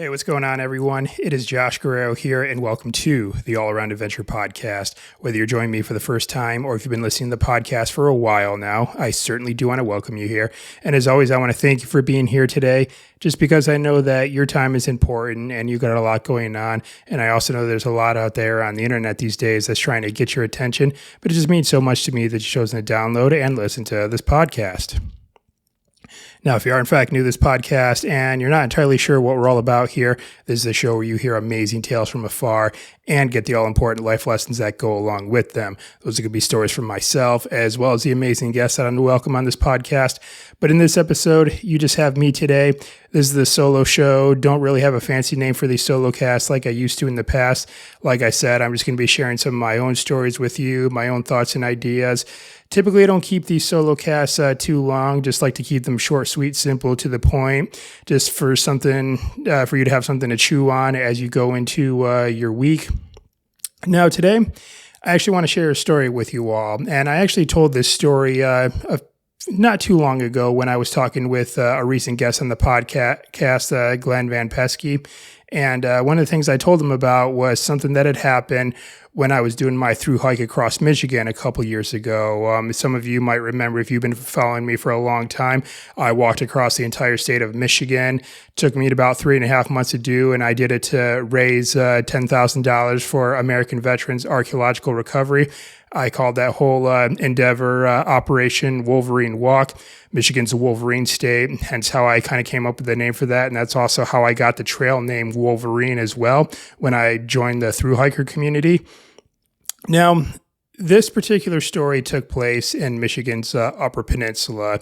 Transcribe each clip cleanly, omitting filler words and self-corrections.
Hey, what's going on, everyone? It is Josh Guerrero here, and welcome to the All Around Adventure Podcast. Whether you're joining me for the first time or if you've been listening to the podcast for a while now, I certainly do want to welcome you here. And as always, I want to thank you for being here today, just because I know that your time is important and you've got a lot going on. And I also know there's a lot out there on the internet these days that's trying to get your attention, but it just means so much to me that you've chosen to download and listen to this podcast. Now, if you are in fact new to this podcast and you're not entirely sure what we're all about here, this is a show where you hear amazing tales from afar and get the all-important life lessons that go along with them. Those are going to be stories from myself, as well as the amazing guests that I'm to welcome on this podcast. But in this episode, you just have me today. This is the solo show. Don't really have a fancy name for these solocasts like I used to in the past. Like I said, I'm just going to be sharing some of my own stories with you, my own thoughts and ideas. Typically, I don't keep these solo casts too long. Just like to keep them short, sweet, simple, to the point. Just for something for you to have something to chew on as you go into your week. Now, today, I actually want to share a story with you all, and I actually told this story not too long ago when I was talking with a recent guest on the podcast, Glenn Van Pesky. And one of the things I told him about was something that had happened when I was doing my through hike across Michigan a couple years ago. Some of you might remember, if you've been following me for a long time, I walked across the entire state of Michigan. Took me about 3.5 months to do, and I did it to raise $10,000 for American Veterans Archaeological Recovery. I called that whole endeavor Operation Wolverine Walk. Michigan's a Wolverine state, hence how I kind of came up with the name for that. And that's also how I got the trail name Wolverine as well when I joined the thru hiker community. Now, this particular story took place in Michigan's Upper Peninsula,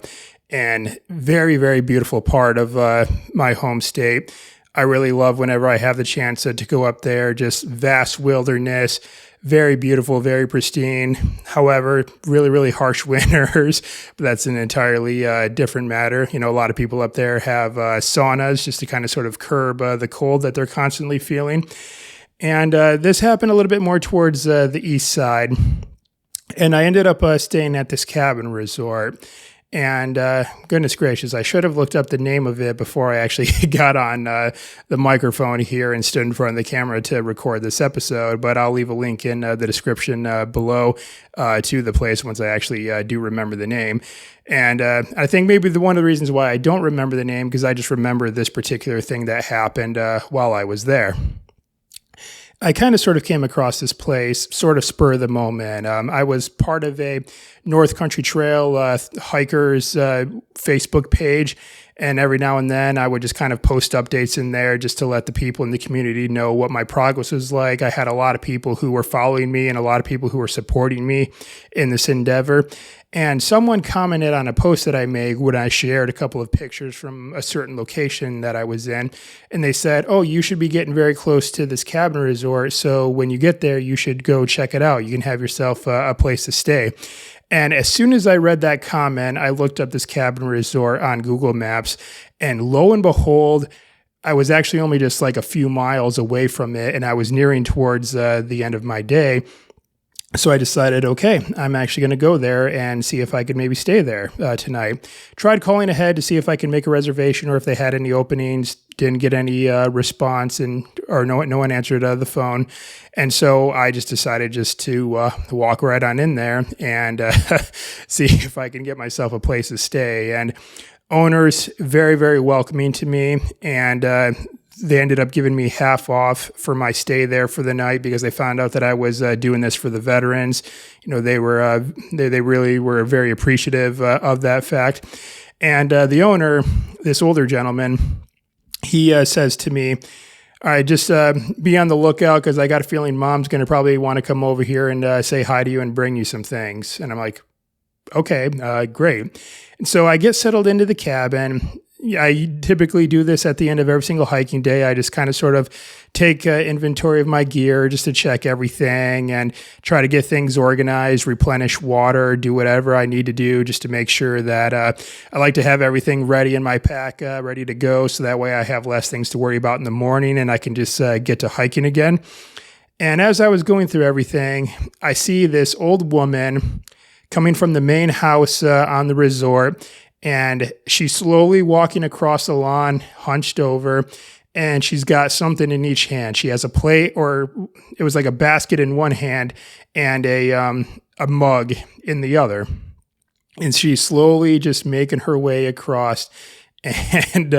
and very, very beautiful part of my home state. I really love whenever I have the chance to go up there, just vast wilderness, very beautiful, very pristine. However, really, really harsh winters, but that's an entirely different matter. You know, a lot of people up there have saunas just to kind of sort of curb the cold that they're constantly feeling. And this happened a little bit more towards the east side. And I ended up staying at this cabin resort. And goodness gracious, I should have looked up the name of it before I actually got on the microphone here and stood in front of the camera to record this episode. But I'll leave a link in the description below to the place once I actually do remember the name. And I think maybe one of the reasons why I don't remember the name, because I just remember this particular thing that happened while I was there. I kind of sort of came across this place, sort of spur of the moment. I was part of a North Country Trail hikers Facebook page, and every now and then I would just kind of post updates in there just to let the people in the community know what my progress was like. I had a lot of people who were following me and a lot of people who were supporting me in this endeavor. And someone commented on a post that I made when I shared a couple of pictures from a certain location that I was in. And they said, oh, you should be getting very close to this cabin resort. So when you get there, you should go check it out. You can have yourself a place to stay. And as soon as I read that comment, I looked up this cabin resort on Google Maps. And lo and behold, I was actually only just like a few miles away from it. And I was nearing towards the end of my day. So I decided, okay, I'm actually going to go there and see if I could maybe stay there tonight. Tried calling ahead to see if I could make a reservation or if they had any openings. Didn't get any response, or no one answered the phone. And so I just decided just to walk right on in there and see if I can get myself a place to stay. And owners, very, very welcoming to me. And they ended up giving me half off for my stay there for the night because they found out that I was doing this for the veterans. You know, they were they really were very appreciative of that fact. And the owner, this older gentleman, he says to me, all right, just be on the lookout because I got a feeling Mom's going to probably want to come over here and say hi to you and bring you some things. And I'm like, okay, great. And so I get settled into the cabin. I typically do this at the end of every single hiking day. I just kind of sort of take inventory of my gear just to check everything and try to get things organized, replenish water, do whatever I need to do just to make sure that I like to have everything ready in my pack, ready to go. So that way I have less things to worry about in the morning and I can just get to hiking again. And as I was going through everything, I see this old woman coming from the main house on the resort. And she's slowly walking across the lawn, hunched over, and she's got something in each hand. She has a plate, or it was like a basket in one hand and a mug in the other. And she's slowly just making her way across. And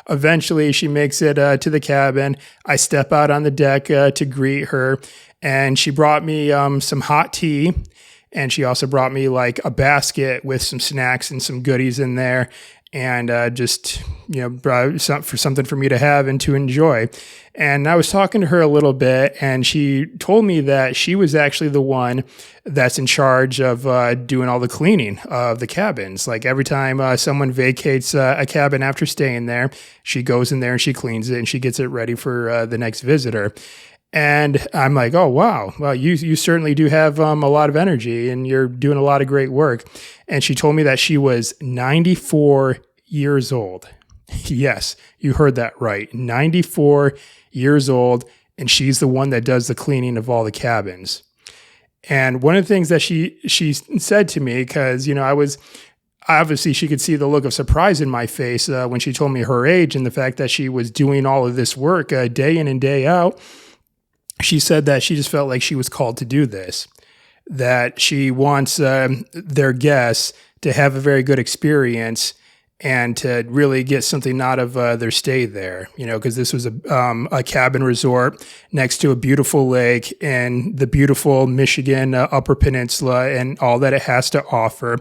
eventually she makes it to the cabin. I step out on the deck to greet her. And she brought me some hot tea. And she also brought me like a basket with some snacks and some goodies in there. And just, brought something for me to have and to enjoy. And I was talking to her a little bit, and she told me that she was actually the one that's in charge of doing all the cleaning of the cabins. Like every time someone vacates a cabin after staying there, she goes in there and she cleans it and she gets it ready for the next visitor. And I'm like, oh, wow. Well, you certainly do have a lot of energy and you're doing a lot of great work. And she told me that she was 94 years old. Yes, you heard that right. 94 years old. And she's the one that does the cleaning of all the cabins. And one of the things that she said to me, because, I was obviously she could see the look of surprise in my face when she told me her age and the fact that she was doing all of this work day in and day out. She said that she just felt like she was called to do this, that she wants their guests to have a very good experience and to really get something out of their stay there, because this was a cabin resort next to a beautiful lake in the beautiful Michigan Upper Peninsula and all that it has to offer.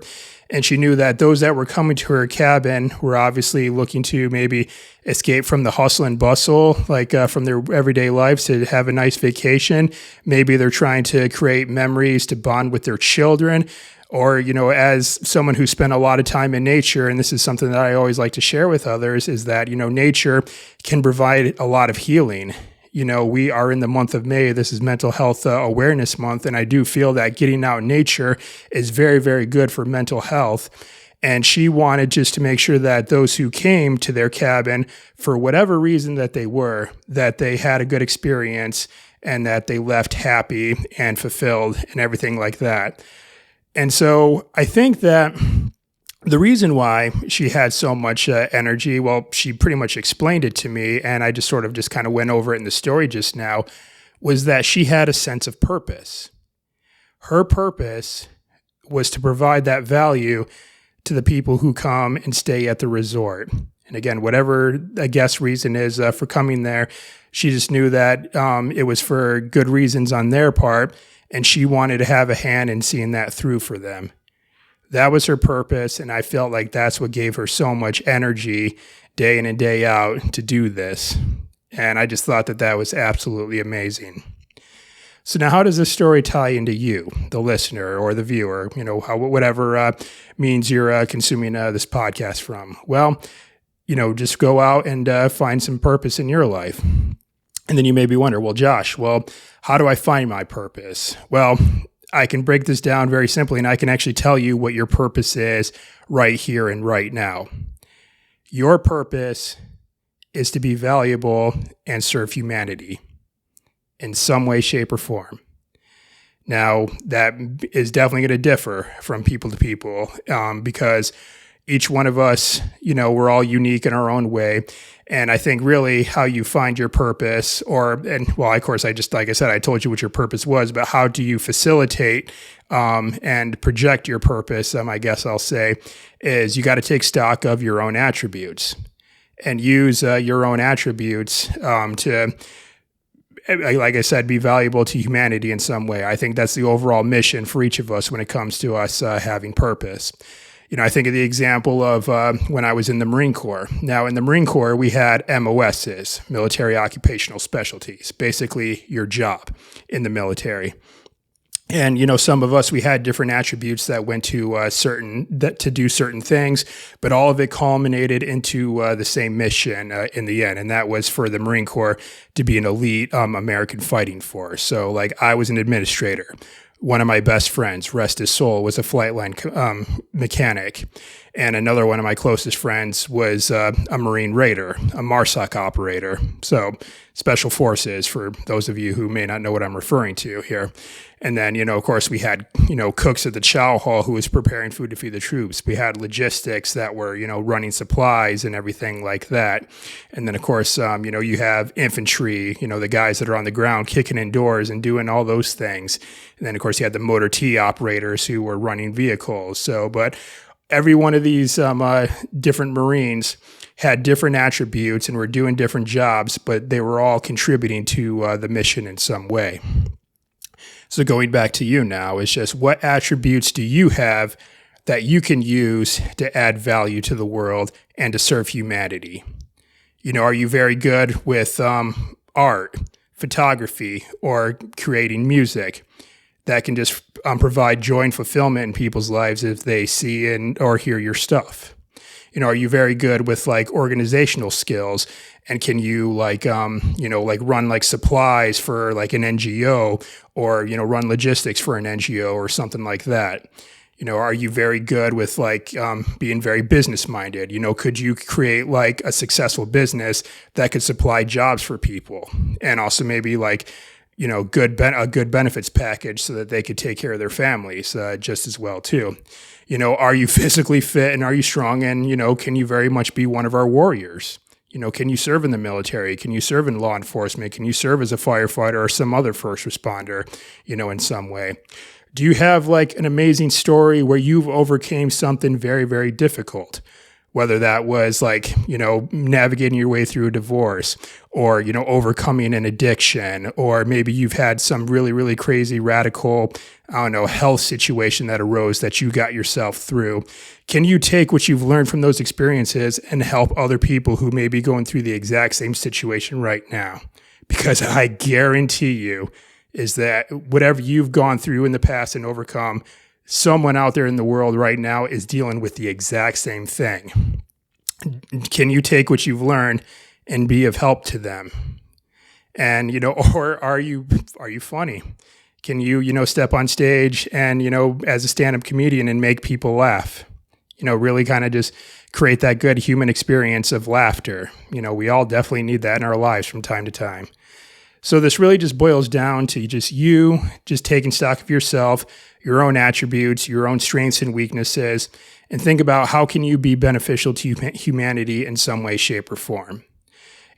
And she knew that those that were coming to her cabin were obviously looking to maybe escape from the hustle and bustle, like from their everyday lives, to have a nice vacation. Maybe they're trying to create memories to bond with their children. Or, as someone who spent a lot of time in nature, and this is something that I always like to share with others, is that, nature can provide a lot of healing. We are in the month of May. This is Mental Health Awareness Month. And I do feel that getting out in nature is very, very good for mental health. And she wanted just to make sure that those who came to their cabin, for whatever reason that they had a good experience and that they left happy and fulfilled and everything like that. And so I think that the reason why she had so much energy, well, she pretty much explained it to me, and I just sort of just kind of went over it in the story just now, was that she had a sense of purpose. Her purpose was to provide that value to the people who come and stay at the resort. And again, whatever a guest reason is for coming there, she just knew that it was for good reasons on their part, and she wanted to have a hand in seeing that through for them. That was her purpose, and I felt like that's what gave her so much energy day in and day out to do this. And I just thought that that was absolutely amazing. So now how does this story tie into you, the listener or the viewer, whatever means you're consuming this podcast from? Well, just go out and find some purpose in your life. And then you maybe wonder, well, Josh, how do I find my purpose? Well, I can break this down very simply, and I can actually tell you what your purpose is right here and right now. Your purpose is to be valuable and serve humanity in some way, shape, or form. Now, that is definitely going to differ from people to people because each one of us, we're all unique in our own way. And I think really how you find your purpose of course, like I said, I told you what your purpose was, but how do you facilitate and project your purpose, I guess I'll say, is you got to take stock of your own attributes and use your own attributes to, like I said, be valuable to humanity in some way. I think that's the overall mission for each of us when it comes to us having purpose. I think of the example of when I was in the Marine Corps. Now, in the Marine Corps, we had MOSs, military occupational specialties, basically your job in the military. And, some of us, we had different attributes that went to to do certain things, but all of it culminated into the same mission in the end. And that was for the Marine Corps to be an elite American fighting force. So like I was an administrator. One of my best friends, rest his soul, was a flight line mechanic. And another one of my closest friends was a Marine Raider, a MARSOC operator. So special forces, for those of you who may not know what I'm referring to here. And then, of course, we had, cooks at the chow hall who was preparing food to feed the troops. We had logistics that were, running supplies and everything like that. And then, of course, you have infantry, the guys that are on the ground kicking in doors and doing all those things. And then, of course, you had the motor T operators who were running vehicles. So, but every one of these different Marines had different attributes and were doing different jobs, but they were all contributing to the mission in some way. So going back to you now, is just what attributes do you have that you can use to add value to the world and to serve humanity? Are you very good with art, photography, or creating music that can just provide joy and fulfillment in people's lives if they see and or hear your stuff? Are you very good with organizational skills, and can you run supplies for an NGO, or run logistics for an NGO or something like that? Are you very good with being very business minded? Could you create a successful business that could supply jobs for people, and also maybe a good benefits package so that they could take care of their families just as well too? Are you physically fit, and are you strong, and can you very much be one of our warriors? Can you serve in the military? Can you serve in law enforcement? Can you serve as a firefighter or some other first responder, in some way? Do you have an amazing story where you've overcame something very, very difficult? Whether that was navigating your way through a divorce, or, overcoming an addiction, or maybe you've had some really, really crazy radical, health situation that arose that you got yourself through. Can you take what you've learned from those experiences and help other people who may be going through the exact same situation right now? Because I guarantee you is that whatever you've gone through in the past and overcome, someone out there in the world right now is dealing with the exact same thing. Can you take what you've learned and be of help to them? And, or are you funny? Can you, step on stage and, as a stand-up comedian and make people laugh? Really kind of just create that good human experience of laughter. We all definitely need that in our lives from time to time. So this really just boils down to just taking stock of yourself, your own attributes, your own strengths and weaknesses, and think about how can you be beneficial to humanity in some way, shape, or form.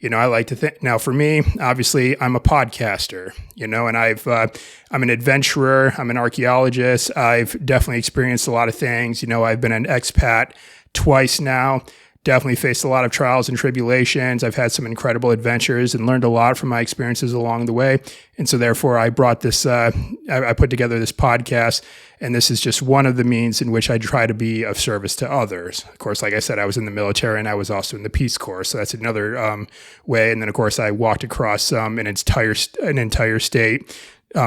I like to think, now for me, obviously I'm a podcaster, and I'm an adventurer, I'm an archaeologist. I've definitely experienced a lot of things. I've been an expat twice now. Definitely faced a lot of trials and tribulations. I've had some incredible adventures and learned a lot from my experiences along the way. And so therefore I brought this, I put together this podcast, and this is just one of the means in which I try to be of service to others. Of course, like I said, I was in the military and I was also in the Peace Corps. So that's another way. And then of course I walked across an entire state,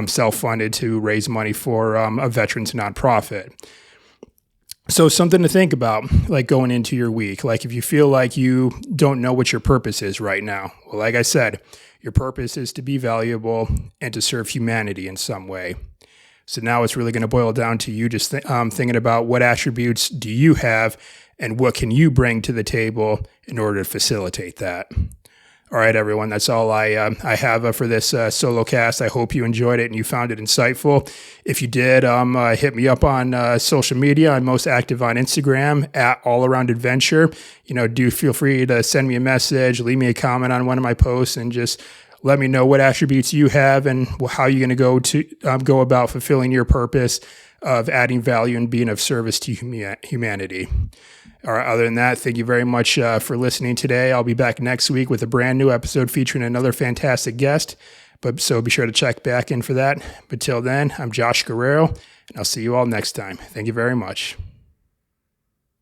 self-funded to raise money for a veterans nonprofit. So something to think about, going into your week. If you feel like you don't know what your purpose is right now, well, like I said, your purpose is to be valuable and to serve humanity in some way. So now it's really going to boil down to you just thinking about what attributes do you have and what can you bring to the table in order to facilitate that. All right, everyone, that's all I have for this solocast. I hope you enjoyed it and you found it insightful. If you did, hit me up on social media. I'm most active on Instagram at allaroundadventure. Do feel free to send me a message, leave me a comment on one of my posts, and just let me know what attributes you have and how you're going to go about fulfilling your purpose of adding value and being of service to humanity. All right, other than that, thank you very much for listening today. I'll be back next week with a brand new episode featuring another fantastic guest. So be sure to check back in for that. But till then, I'm Josh Guerrero, and I'll see you all next time. Thank you very much.